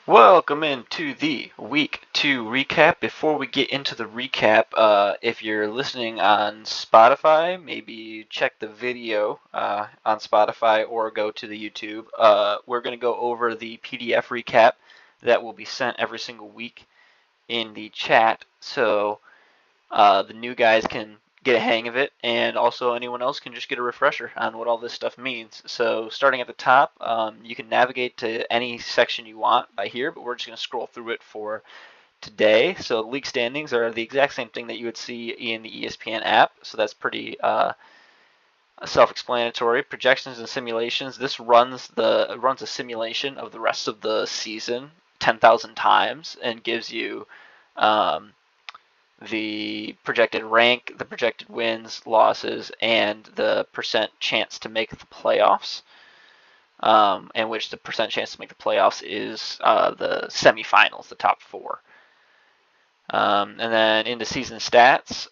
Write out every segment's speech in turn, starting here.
Welcome into the week 2 recap. Before we get into the recap, if you're listening on Spotify, maybe check the video on Spotify or go to the YouTube. We're going to go over the PDF recap that will be sent every single week in the chat. So the new guys can get a hang of it, and also anyone else can just get a refresher on what all this stuff means. So starting at the top, you can navigate to any section you want by here, but we're just going to scroll through it for today. So league standings are the exact same thing that you would see in the ESPN app, so that's pretty self-explanatory. Projections and simulations. This runs a simulation of the rest of the season 10,000 times and gives you the projected rank, the projected wins, losses, and the percent chance to make the playoffs. In which the percent chance to make the playoffs is the semifinals, the top four. And then into season stats,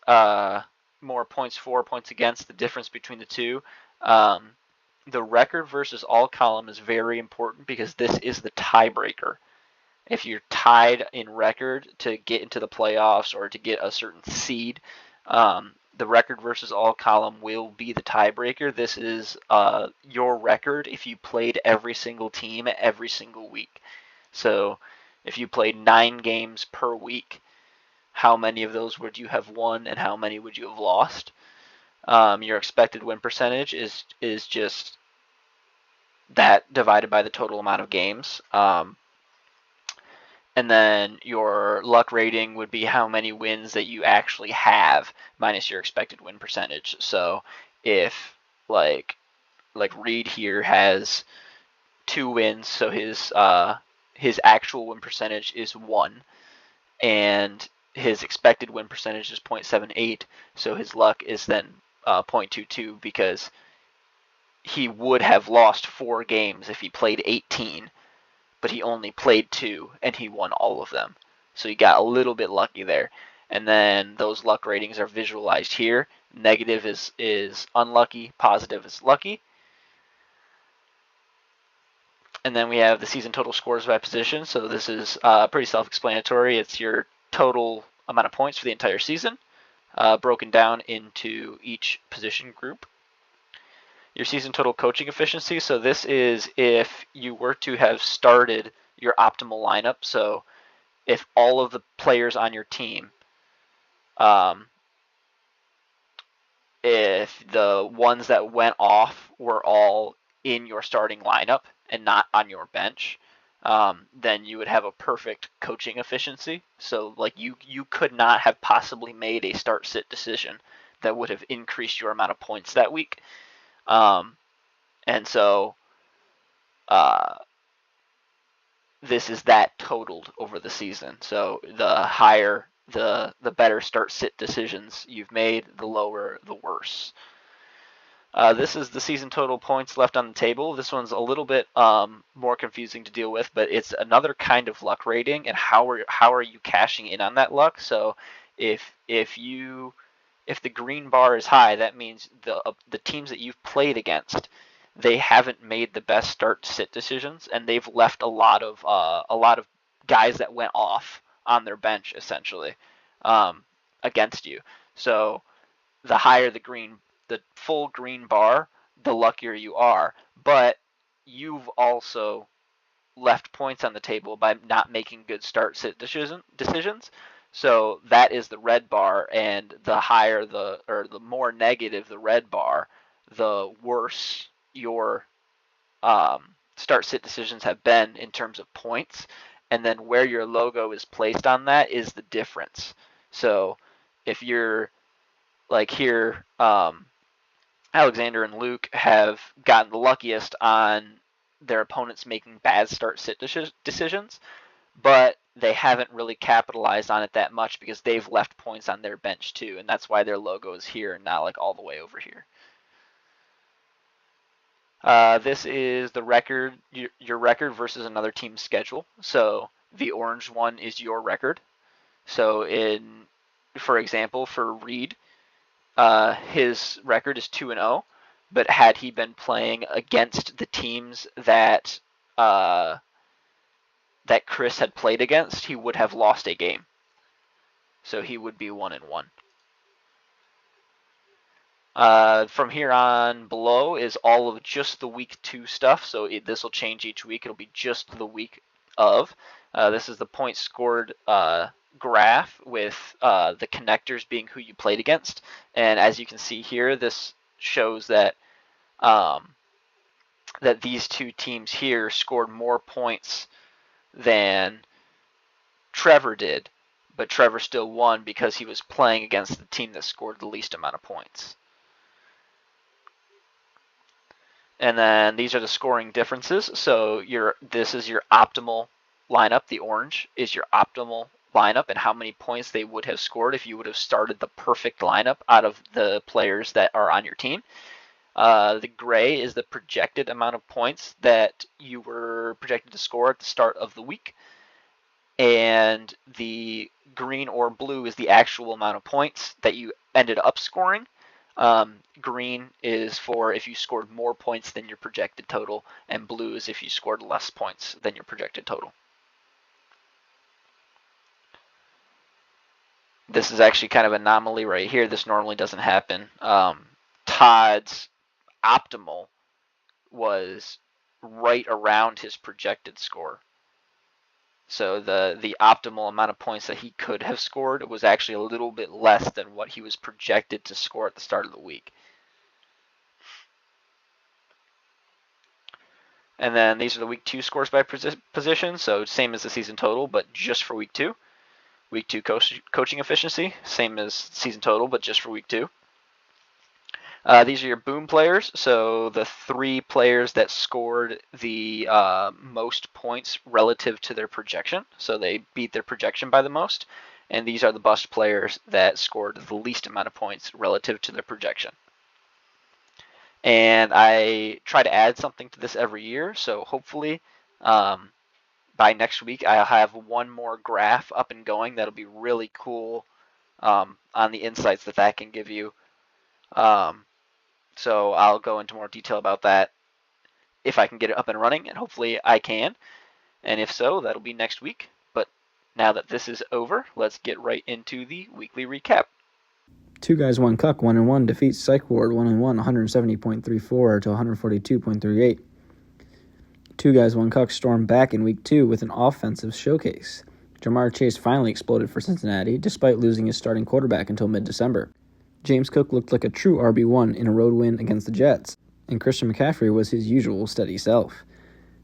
more points for, points against, the difference between the two. The record versus all column is very important because this is the tiebreaker. If you're tied in record to get into the playoffs or to get a certain seed, the record versus all column will be the tiebreaker. This is your record if you played every single team every single week. So if you played 9 games per week, how many of those would you have won and how many would you have lost? Your expected win percentage is just that divided by the total amount of games. And then your luck rating would be how many wins that you actually have minus your expected win percentage. So if like Reed here has 2 wins, so his actual win percentage is 1, and his expected win percentage is 0.78, so his luck is then 0.22 because he would have lost 4 games if he played 18. But he only played 2 and he won all of them. So he got a little bit lucky there. And then those luck ratings are visualized here. Negative is unlucky, positive is lucky. And then we have the season total scores by position. So this is pretty self-explanatory. It's your total amount of points for the entire season, broken down into each position group. Your season total coaching efficiency. So this is if you were to have started your optimal lineup. So if all of the players on your team, if the ones that went off were all in your starting lineup and not on your bench, then you would have a perfect coaching efficiency. So like you could not have possibly made a start-sit decision that would have increased your amount of points that week. And so this is that totaled over the season. So the higher, the better start-sit decisions you've made, the lower, the worse. This is the season total points left on the table. This one's a little bit more confusing to deal with, but it's another kind of luck rating, and how are you cashing in on that luck? So if the green bar is high, that means the teams that you've played against, they haven't made the best start-sit decisions, and they've left a lot of guys that went off on their bench essentially against you. So the higher the full green bar, the luckier you are. But you've also left points on the table by not making good start-sit decisions. So that is the red bar, and the higher the more negative the red bar, the worse your start-sit decisions have been in terms of points. And then where your logo is placed on that is the difference. So if you're like here, Alexander and Luke have gotten the luckiest on their opponents making bad start-sit decisions, but they haven't really capitalized on it that much because they've left points on their bench too, and that's why their logo is here and not like all the way over here. This is the record, your record versus another team's schedule. So the orange one is your record. So for example, for Reed, his record is 2-0, but had he been playing against the teams that that Chris had played against, he would have lost a game. So he would be 1-1. From here on below is all of just the week 2 stuff. So this will change each week. It'll be just the week of. This is the points scored graph with the connectors being who you played against. And as you can see here, this shows that that these two teams here scored more points than Trevor did, but Trevor still won because he was playing against the team that scored the least amount of points. And then these are the scoring differences. So this is your optimal lineup. The orange is your optimal lineup and how many points they would have scored if you would have started the perfect lineup out of the players that are on your team. The gray is the projected amount of points that you were projected to score at the start of the week. And the green or blue is the actual amount of points that you ended up scoring. Green is for if you scored more points than your projected total, and blue is if you scored less points than your projected total. This is actually kind of an anomaly right here. This normally doesn't happen. Todd's optimal was right around his projected score. So the optimal amount of points that he could have scored was actually a little bit less than what he was projected to score at the start of the week. And then these are the week 2 scores by position, so same as the season total, but just for week 2. Week 2 coaching efficiency, same as season total, but just for week 2. These are your boom players, so the 3 players that scored the most points relative to their projection. So they beat their projection by the most. And these are the bust players that scored the least amount of points relative to their projection. And I try to add something to this every year, so hopefully by next week I'll have one more graph up and going that'll be really cool on the insights that can give you. So I'll go into more detail about that if I can get it up and running, and hopefully I can. And if so, that'll be next week. But now that this is over, let's get right into the weekly recap. Two Guys One Cuck 1-1 defeats Psych Ward 1-1 170.34 to 142.38. Two Guys One Cuck stormed back in week 2 with an offensive showcase. Jamar Chase finally exploded for Cincinnati despite losing his starting quarterback until mid-December. James Cook looked like a true RB1 in a road win against the Jets, and Christian McCaffrey was his usual steady self.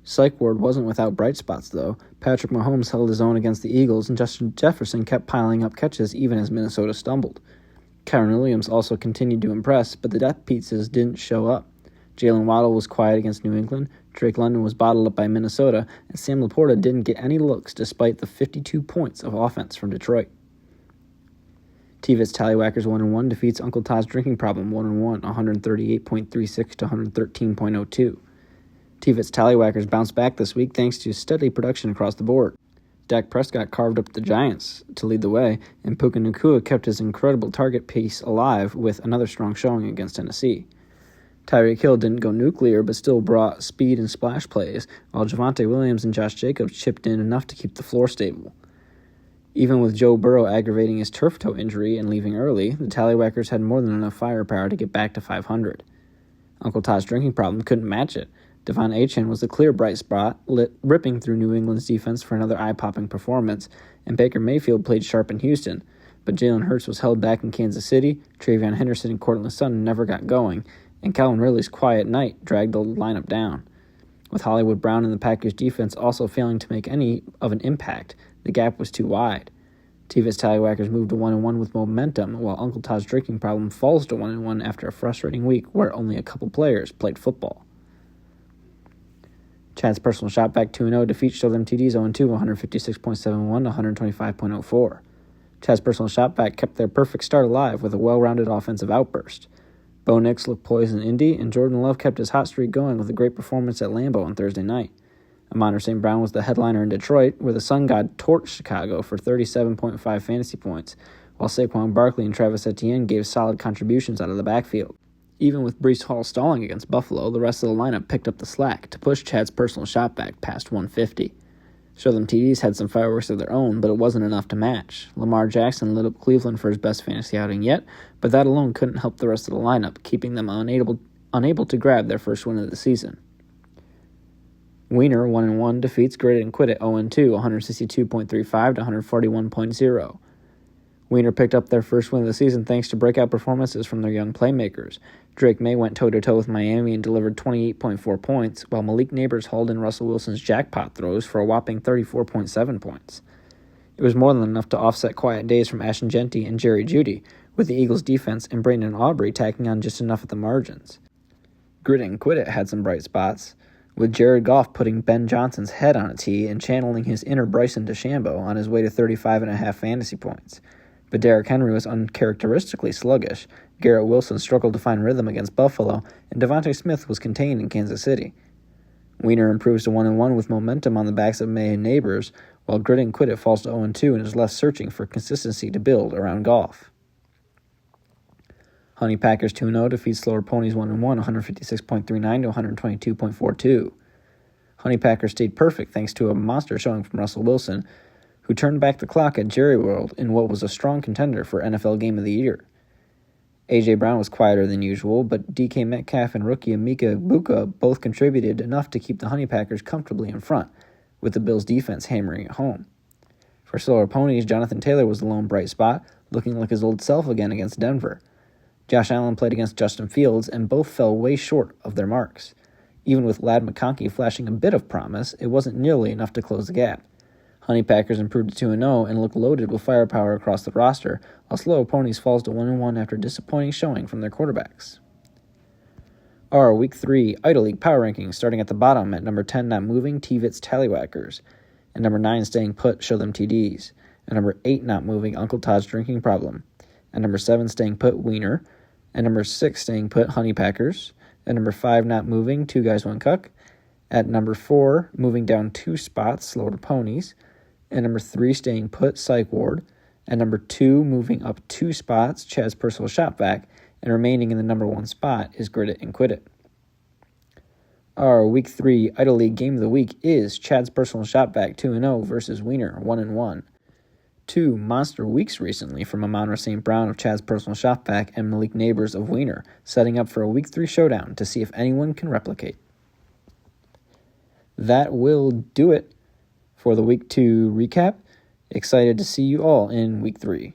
Psych Ward wasn't without bright spots, though. Patrick Mahomes held his own against the Eagles, and Justin Jefferson kept piling up catches even as Minnesota stumbled. Kyren Williams also continued to impress, but the death pizzas didn't show up. Jalen Waddle was quiet against New England, Drake London was bottled up by Minnesota, and Sam Laporta didn't get any looks despite the 52 points of offense from Detroit. TVIT's Tallywhackers 1-1 defeats Uncle Todd's Drinking Problem 1-1, 138.36 to 113.02. TVIT's Tallywhackers bounced back this week thanks to steady production across the board. Dak Prescott carved up the Giants to lead the way, and Puka Nacua kept his incredible target pace alive with another strong showing against Tennessee. Tyreek Hill didn't go nuclear, but still brought speed and splash plays, while Javonte Williams and Josh Jacobs chipped in enough to keep the floor stable. Even with Joe Burrow aggravating his turf toe injury and leaving early, the Tallywhackers had more than enough firepower to get back to 500. Uncle Todd's Drinking Problem couldn't match it. Devon Achane was the clear bright spot, ripping through New England's defense for another eye-popping performance, and Baker Mayfield played sharp in Houston, but Jalen Hurts was held back in Kansas City, Travion Henderson and Courtland Sutton never got going, and Calvin Ridley's quiet night dragged the lineup down. With Hollywood Brown and the Packers defense also failing to make any of an impact, the gap was too wide. TVIT's Tallywhackers moved to 1-1 with momentum, while Uncle Todd's Drinking Problem falls to 1-1 after a frustrating week where only a couple players played football. Chad's Personal Shopback 2-0 defeats Southern TDs 0-2, 156.71 to 125.04. Chad's Personal Shopback kept their perfect start alive with a well-rounded offensive outburst. Bo Nix looked poised in Indy, and Jordan Love kept his hot streak going with a great performance at Lambeau on Thursday night. Amon St. Brown was the headliner in Detroit, where the Sun God torched Chicago for 37.5 fantasy points, while Saquon Barkley and Travis Etienne gave solid contributions out of the backfield. Even with Breece Hall stalling against Buffalo, the rest of the lineup picked up the slack to push Chad's Personal Shopback past 150. Show Them TDs had some fireworks of their own, but it wasn't enough to match. Lamar Jackson lit up Cleveland for his best fantasy outing yet, but that alone couldn't help the rest of the lineup, keeping them unable to grab their first win of the season. Wiener, 1-1, defeats Grit It and Quit It 0-2, 162.35 to 141.0. Wiener picked up their first win of the season thanks to breakout performances from their young playmakers. Drake May went toe-to-toe with Miami and delivered 28.4 points, while Malik Neighbors hauled in Russell Wilson's jackpot throws for a whopping 34.7 points. It was more than enough to offset quiet days from Ashton Genty and Jerry Jeudy, with the Eagles' defense and Brandon Aubrey tacking on just enough at the margins. Grit It and Quit It had some bright spots, with Jared Goff putting Ben Johnson's head on a tee and channeling his inner Bryson DeChambeau on his way to 35.5 fantasy points. But Derrick Henry was uncharacteristically sluggish, Garrett Wilson struggled to find rhythm against Buffalo, and Devontae Smith was contained in Kansas City. Wiener improves to 1-1 with momentum on the backs of May and Neighbors, while Grit It and Quit It falls to 0-2 and is left searching for consistency to build around Goff. Honey Packers 2-0 defeats Slower Ponies 1-1, 156.39 to 122.42. Honey Packers stayed perfect thanks to a monster showing from Russell Wilson, who turned back the clock at Jerry World in what was a strong contender for NFL Game of the Year. A.J. Brown was quieter than usual, but DK Metcalf and rookie Emeka Egbuka both contributed enough to keep the Honey Packers comfortably in front, with the Bills' defense hammering it home. For Slower Ponies, Jonathan Taylor was the lone bright spot, looking like his old self again against Denver. Josh Allen played against Justin Fields, and both fell way short of their marks. Even with Ladd McConkey flashing a bit of promise, it wasn't nearly enough to close the gap. Honey Packers improved to 2-0 and look loaded with firepower across the roster, while Slow Ponies falls to 1-1 after disappointing showing from their quarterbacks. Our Week 3 Idle League Power Rankings, starting at the bottom at number 10 Not Moving, T-Vits Tallywhackers, and number 9 Staying Put, Show Them TDs, and number 8 Not Moving, Uncle Todd's Drinking Problem, and number 7 Staying Put, Wiener, and number 6 Staying Put, Honey Packers, and number 5 Not Moving, Two Guys One Cuck, at number 4 moving down 2 spots, Slower Ponies, and number 3 Staying Put, Psych Ward, and number 2 moving up 2 spots, Chad's Personal Shop Vac, and remaining in the number 1 spot is Grit It and Quit It. Our Week 3 Idle League Game of the Week is Chad's Personal Shop Vac 2-0 versus Wiener 1-1. 2 monster weeks recently from Amon St. Brown of Chad's Personal Shop Vac and Malik Neighbors of Wiener, setting up for a Week 3 showdown to see if anyone can replicate. That will do it for the Week 2 recap. Excited to see you all in Week 3.